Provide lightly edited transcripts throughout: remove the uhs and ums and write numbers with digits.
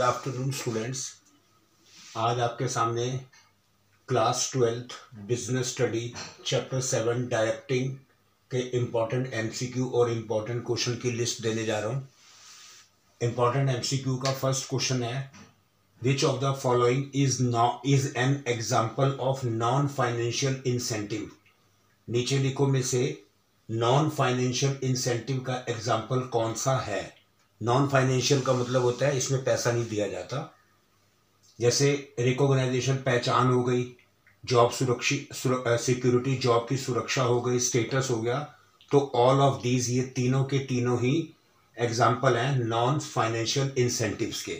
Good afternoon students. आज आपके सामने class 12th business study chapter 7 directing के इम्पॉर्टेंट एमसीक्यू और इम्पॉर्टेंट क्वेश्चन की लिस्ट देने जा रहा हूँ। इम्पॉर्टेंट एमसीक्यू का फर्स्ट क्वेश्चन है, विच of the following is an example of non financial incentive. नीचे लिखो में से नॉन फाइनेंशियल इंसेंटिव का एग्जाम्पल कौन सा है। नॉन फाइनेंशियल का मतलब होता है इसमें पैसा नहीं दिया जाता, जैसे रिकॉग्नाइजेशन पहचान हो गई, जॉब सिक्योरिटी जॉब की सुरक्षा हो गई, स्टेटस हो गया। तो ऑल ऑफ दीज ये तीनों के तीनों ही एग्जाम्पल हैं नॉन फाइनेंशियल इंसेंटिव्स के।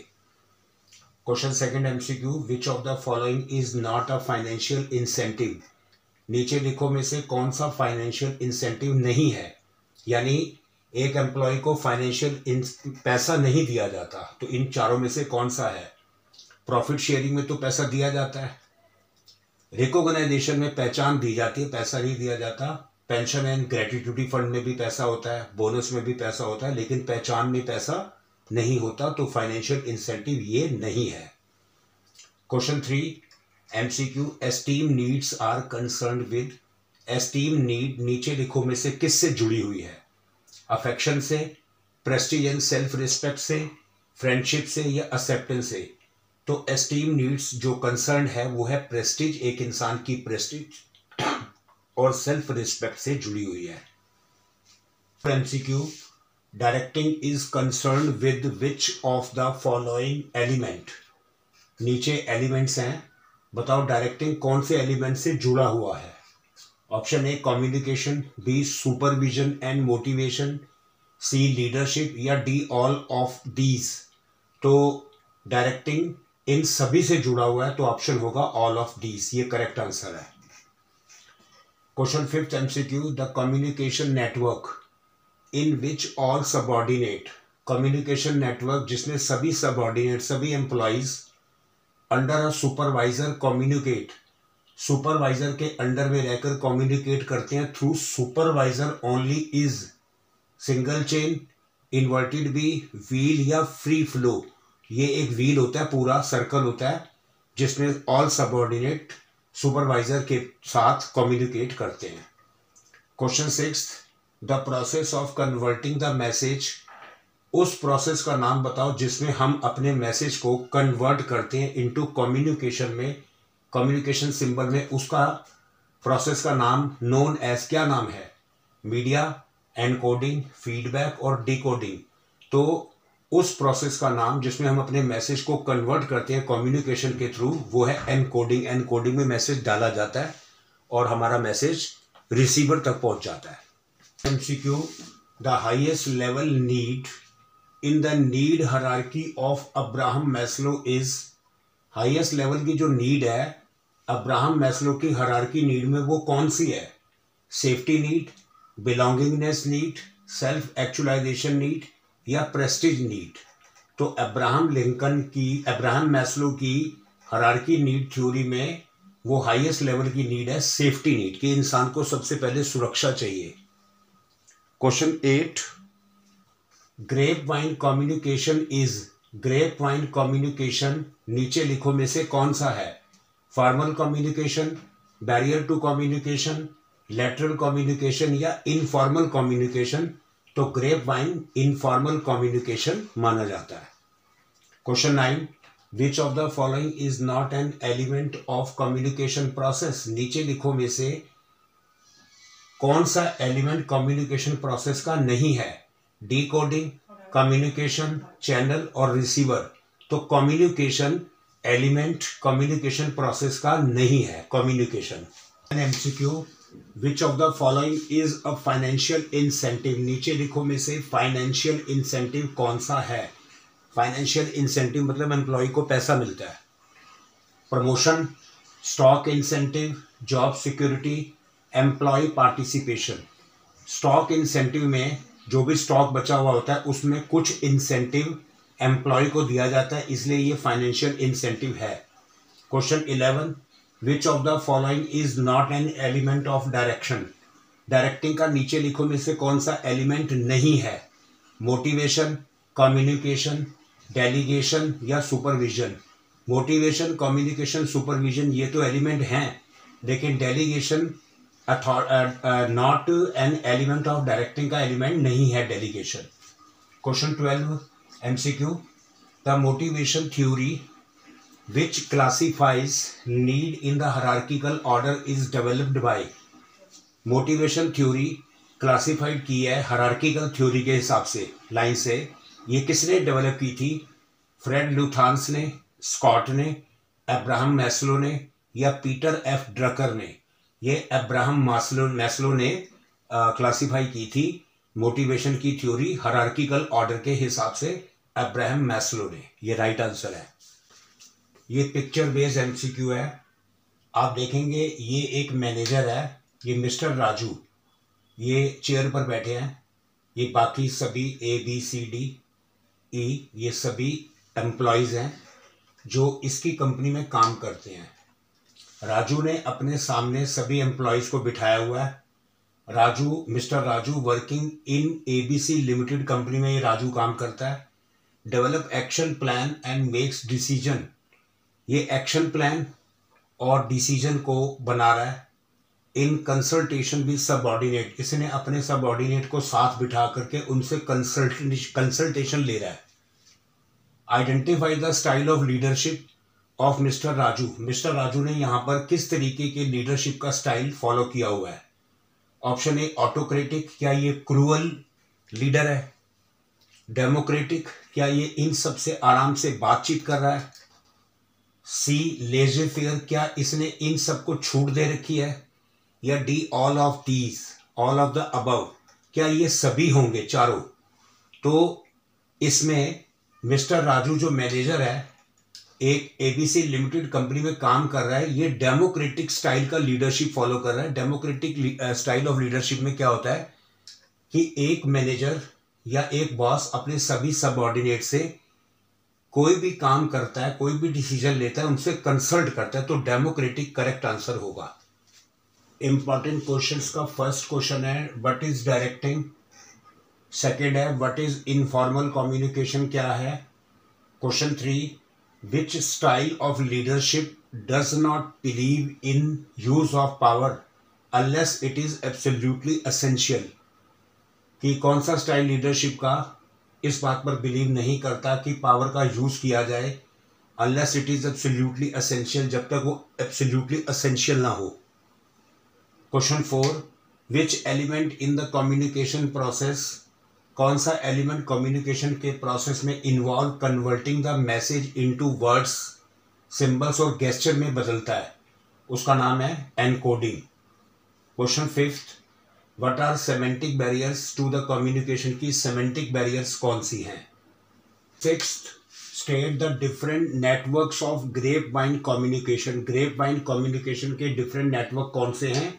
Question second MCQ, which of the following is not a financial incentive. नीचे लिखो में से कौन सा फाइनेंशियल इंसेंटिव नहीं है, यानी एक एम्प्लॉय को फाइनेंशियल पैसा नहीं दिया जाता। तो इन चारों में से कौन सा है। प्रॉफिट शेयरिंग में तो पैसा दिया जाता है, रिकॉग्नाइजेशन में पहचान दी जाती है, पैसा नहीं दिया जाता, पेंशन एंड ग्रेट्यूटी फंड में भी पैसा होता है, बोनस में भी पैसा होता है, लेकिन पहचान में पैसा नहीं होता। तो फाइनेंशियल इंसेंटिव ये नहीं है। Question 3 MCQ, esteem needs are concerned with. Esteem need नीचे लिखो में से किससे जुड़ी हुई है। अफेक्शन से, प्रेस्टीज एंड सेल्फ रिस्पेक्ट से, फ्रेंडशिप से या एक्सेप्टेंस से। तो एस्टीम नीड्स जो कंसर्न है वो है प्रेस्टीज, एक इंसान की प्रेस्टीज और सेल्फ रिस्पेक्ट से जुड़ी हुई है। MCQ, directing is concern with which of the following element. नीचे एलिमेंट्स हैं, बताओ डायरेक्टिंग कौन से एलिमेंट से जुड़ा हुआ है। Option A communication, B supervision and motivation, C leadership या डी ऑल ऑफ दीज। तो डायरेक्टिंग इन सभी से जुड़ा हुआ है, तो ऑप्शन होगा ऑल ऑफ दीज, ये करेक्ट आंसर है। Question 5 MCQ, the communication network in which all subordinate. Communication network जिसमें सभी सबऑर्डिनेट, सभी employees under a supervisor communicate, supervisor के अंडर में रहकर कम्युनिकेट करते हैं through supervisor only, is single chain, inverted B, wheel या फ्री फ्लो। ये एक व्हील होता है, पूरा सर्कल होता है जिसमें ऑल सबऑर्डिनेट सुपरवाइजर के साथ कम्युनिकेट करते हैं। Question 6, the process of converting the message. उस प्रोसेस का नाम बताओ जिसमें हम अपने मैसेज को कन्वर्ट करते हैं इनटू कम्युनिकेशन में, कम्युनिकेशन सिंबल में। उसका प्रोसेस का नाम नोन एज क्या नाम है। मीडिया, एनकोडिंग, फीडबैक और डिकोडिंग। तो उस प्रोसेस का नाम जिसमें हम अपने मैसेज को कन्वर्ट करते हैं कम्युनिकेशन के थ्रू, वो है एनकोडिंग। एनकोडिंग में मैसेज डाला जाता है और हमारा मैसेज रिसीवर तक पहुंच जाता है। MCQ, the highest level need in the need hierarchy of Abraham Maslow is. Highest level की जो नीड है अब्राहम मैस्लो की हायरार्की नीड में वो कौन सी है। Safety need, belongingness need, self actualization need या प्रेस्टीज नीड। तो अब्राहम मैस्लो की हायरार्की नीड थ्योरी में वो हाईएस्ट लेवल की नीड है सेफ्टी नीड, कि इंसान को सबसे पहले सुरक्षा चाहिए। Question 8, grapevine communication is. Grapevine communication नीचे लिखो में से कौन सा है। Formal communication, barrier to communication, lateral communication या इनफॉर्मल कम्युनिकेशन। तो ग्रेप वाइन इनफॉर्मल कम्युनिकेशन माना जाता है। Question 9, which of the following is not an element of communication process. नीचे लिखो में से कौन सा एलिमेंट कम्युनिकेशन प्रोसेस का नहीं है। डिकोडिंग, कम्युनिकेशन चैनल और रिसीवर। तो कम्युनिकेशन एलिमेंट कम्युनिकेशन प्रोसेस का नहीं है communication. MCQ, which of the following is a financial incentive. नीचे लिखो में से फाइनेंशियल इंसेंटिव कौन सा है। फाइनेंशियल इंसेंटिव मतलब एम्प्लॉय को पैसा मिलता है। Promotion, stock incentive, job security, employee participation. Stock incentive में जो भी स्टॉक बचा हुआ होता है उसमें कुछ इंसेंटिव एम्प्लॉय को दिया जाता है, इसलिए ये फाइनेंशियल इंसेंटिव है। Question 11, which of the following is not an element of direction. Directing का नीचे लिखो में से कौन सा एलिमेंट नहीं है। मोटिवेशन, कम्युनिकेशन, डेलीगेशन या सुपरविजन। मोटिवेशन, कम्युनिकेशन, सुपरविजन ये तो एलिमेंट हैं, लेकिन delegation not an element of directing का एलिमेंट नहीं है delegation. Question 12 MCQ, the motivation theory which classifies need in the hierarchical order is developed by। Motivation theory classified की है hierarchical theory के हिसाब से, लाइन से। ये किसने डेवलप की थी? फ्रेड लुथांस ने, स्कॉट ने, अब्राहम मैस्लो ने या पीटर एफ ड्रकर ने? ये अब्राहम मैस्लो ने क्लासिफाई की थी मोटिवेशन की थ्योरी हायरार्किकल ऑर्डर के हिसाब से, अब्राहम मैस्लो ने। ये राइट आंसर है। ये पिक्चर बेस्ड MCQ है। आप देखेंगे ये एक मैनेजर है, ये मिस्टर राजू, ये चेयर पर बैठे हैं। ये बाकी सभी ABCDE ये सभी एम्प्लॉयज़ हैं जो इसकी कंपनी में काम करते हैं। राजू ने अपने सामने सभी एम्प्लॉयज़ को बिठाया हुआ है। Mister Raju working in ABC limited company में ये राजू काम करता है। Develop action plan and makes decision, ये एक्शन प्लान और डिसीजन को बना रहा है। इन कंसल्टेशन भी सबऑर्डिनेट, इसने अपने सबऑर्डिनेट को साथ बिठा करके उनसे कंसल्टेशन ले रहा है। Identify the style of leadership of mister Raju, mister Raju ने यहाँ पर किस तरीके के लीडरशिप का स्टाइल फॉलो किया हुआ है? ऑप्शन ए ऑटोक्रेटिक, क्या ये क्रूअल लीडर है? डेमोक्रेटिक, क्या ये इन सब से आराम से बातचीत कर रहा है? सी लेजे फेयर, क्या इसने इन सबको छूट दे रखी है? या D all of these, all of the above, क्या ये सभी होंगे चारों? तो इसमें मिस्टर राजू जो मैनेजर है, एक ABC लिमिटेड कंपनी में काम कर रहा है, ये डेमोक्रेटिक स्टाइल का लीडरशिप फॉलो कर रहा है। डेमोक्रेटिक स्टाइल ऑफ लीडरशिप में क्या होता है कि एक मैनेजर या एक बॉस अपने सभी सबऑर्डिनेट से कोई भी काम करता है, कोई भी डिसीजन लेता है, उनसे कंसल्ट करता है, तो डेमोक्रेटिक करेक्ट आंसर होगा। इंपॉर्टेंट क्वेश्चंस का फर्स्ट क्वेश्चन है व्हाट इज डायरेक्टिंग, सेकंड है व्हाट इज इनफॉर्मल कम्युनिकेशन, क्या है। Question 3, which style of leadership does not believe in use of power unless it is absolutely essential, कि कौन सा style leadership का इस बात पर बिलीव नहीं करता कि पावर का यूज किया जाए unless it is absolutely essential, जब तक वो एब्सोल्युटली एसेंशियल ना हो। Question 4, which element in the communication process, कौन सा एलिमेंट कम्युनिकेशन के प्रोसेस में involve converting the message into words, symbols और गेस्चर में बदलता है, उसका नाम है encoding. Question 5, what are semantic barriers to the communication, की सेमेंटिक बैरियर्स कौन सी हैं। 6th, state the different networks of grapevine communication, grep vine communication के डिफरेंट नेटवर्क कौन से हैं।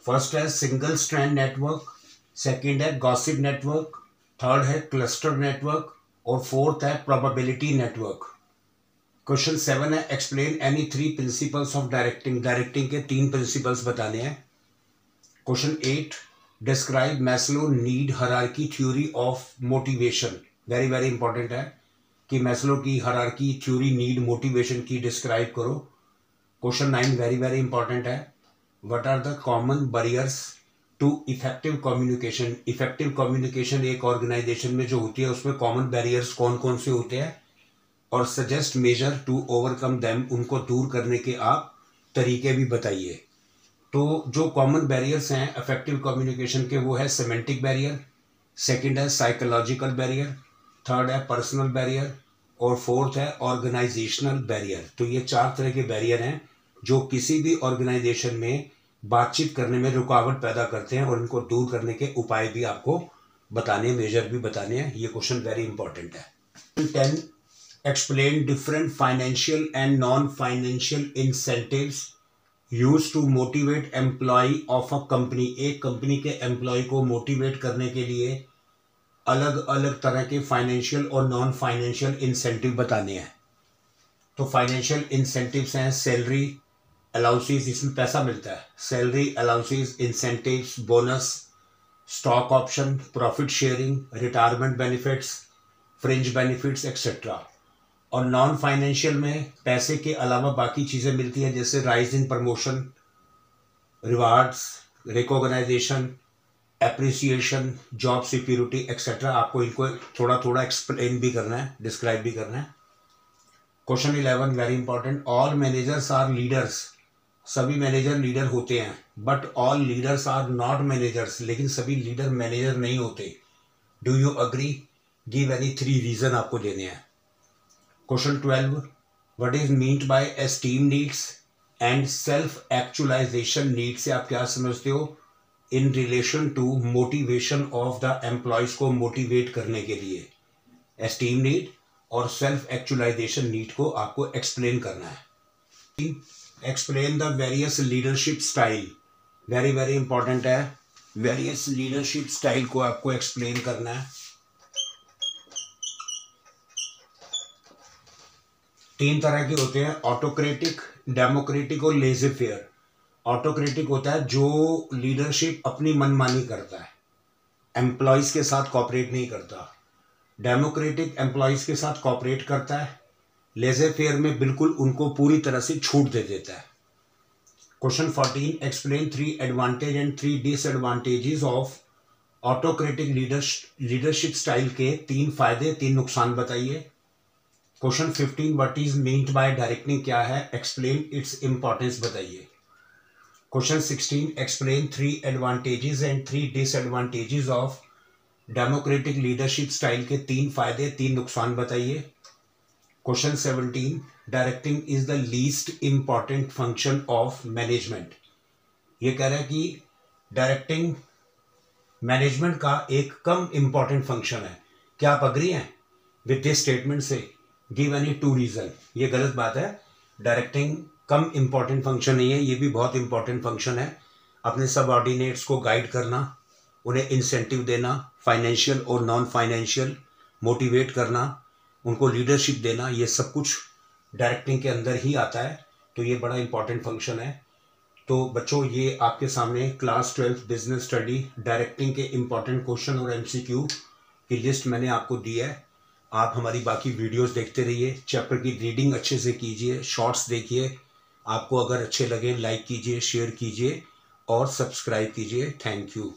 फर्स्ट है सिंगल स्ट्रैंड नेटवर्क, सेकंड है गॉसिप नेटवर्क, थर्ड है क्लस्टर नेटवर्क और फोर्थ है प्रोबेबिलिटी नेटवर्क। क्वेश्चन 7 है explain any 3 principles of directing, directing के 3 प्रिंसिपल्स बताने हैं। Question 8, describe Maslow need hierarchy theory of motivation, very very important है कि मैस्लो की हायरार्की थ्योरी नीड मोटिवेशन की डिस्क्राइब करो। क्वेश्चन 9 वेरी वेरी इंपॉर्टेंट है, what are the common barriers to effective communication, effective communication एक organization में जो होती है उसमें कॉमन बैरियर्स कौन कौन से होते हैं, और suggest measure to overcome them, उनको दूर करने के आप तरीके भी बताइए। तो जो कॉमन बैरियर्स हैं इफेक्टिव कम्युनिकेशन के, वो है सेमेंटिक बैरियर, सेकंड है साइकोलॉजिकल बैरियर, थर्ड है पर्सनल बैरियर और फोर्थ है ऑर्गेनाइजेशनल बैरियर। तो ये 4 तरह के बैरियर हैं जो किसी भी ऑर्गेनाइजेशन में बातचीत करने में रुकावट पैदा करते हैं, और इनको दूर करने के उपाय भी आपको बताने, मेजर भी बताने हैं। ये क्वेश्चन वेरी इंपॉर्टेंट है। 10, explain different financial and non financial incentives use to motivate employee of a company, एक कंपनी के एम्प्लॉय को मोटिवेट करने के लिए अलग अलग तरह के फाइनेंशियल और नॉन फाइनेंशियल इंसेंटिव बताने हैं। तो फाइनेंशियल इंसेंटिव्स हैं सैलरी अलाउंसेस, इसमें पैसा मिलता है, salary allowances, incentives, bonus, stock option, profit sharing, retirement benefits, fringe benefits etcetera. और नॉन फाइनेंशियल में पैसे के अलावा बाकी चीज़ें मिलती हैं, जैसे rise in promotion, rewards, recognition, appreciation, job security etcetera. आपको इनको थोड़ा थोड़ा एक्सप्लेन भी करना है, डिस्क्राइब भी करना है। Question 11 very important, all managers are leaders. सभी मैनेजर लीडर होते हैं, but all leaders are not managers. लेकिन सभी लीडर मैनेजर नहीं होते। Do you agree? Give any 3 reason आपको देने हैं। Question 12, what is meant by esteem needs and self actualization need से आप क्या समझते हो? In relation to motivation of the employees को मोटिवेट करने के लिए एस्टीम नीड और सेल्फ एक्चुअलाइजेशन नीड को आपको एक्सप्लेन करना है। Explain the various leadership style, very very important है। वेरियस लीडरशिप स्टाइल को आपको एक्सप्लेन करना है। 3 तरह के होते हैं, ऑटोक्रेटिक, डेमोक्रेटिक और लेज़र फेयर। ऑटोक्रेटिक होता है जो लीडरशिप अपनी मनमानी करता है, एम्प्लॉयज के साथ कॉपरेट नहीं करता। डेमोक्रेटिक एम्प्लॉयज के साथ कॉपरेट करता है। लेज़र फेयर में बिल्कुल उनको पूरी तरह से छूट दे देता है। Question 14, explain 3 advantage and 3 disadvantages of autocratic leadership style के 3 फायदे 3 नुकसान बताइए। Question 15, what is meant bye directing क्या है, एक्सप्लेन इट्स इंपॉर्टेंस बताइए। Question 16, explain 3 advantages and 3 disadvantages of democratic leadership style के 3 फायदे 3 नुकसान बताइए। Question 17, directing is the least important function of management. ये कह रहा है कि डायरेक्टिंग मैनेजमेंट का एक कम इंपॉर्टेंट फंक्शन है। क्या आप अग्री हैं विद दिस स्टेटमेंट से? Give any 2 reason. ये गलत बात है। डायरेक्टिंग कम इंपॉर्टेंट फंक्शन नहीं है, ये भी बहुत इंपॉर्टेंट फंक्शन है। अपने सबऑर्डिनेट्स को गाइड करना, उन्हें इंसेंटिव देना, फाइनेंशियल और नॉन फाइनेंशियल, मोटिवेट करना, उनको लीडरशिप देना, ये सब कुछ डायरेक्टिंग के अंदर ही आता है। तो ये बड़ा इंपॉर्टेंट फंक्शन है। तो बच्चों, ये आपके सामने क्लास 12 बिजनेस स्टडी डायरेक्टिंग के इंपॉर्टेंट क्वेश्चन और एमसीक्यू की लिस्ट मैंने आपको दी है। आप हमारी बाकी वीडियोस देखते रहिए, चैप्टर की रीडिंग अच्छे से कीजिए, शॉर्ट्स देखिए। आपको अगर अच्छे लगे लाइक कीजिए, शेयर कीजिए और सब्सक्राइब कीजिए। Thank you.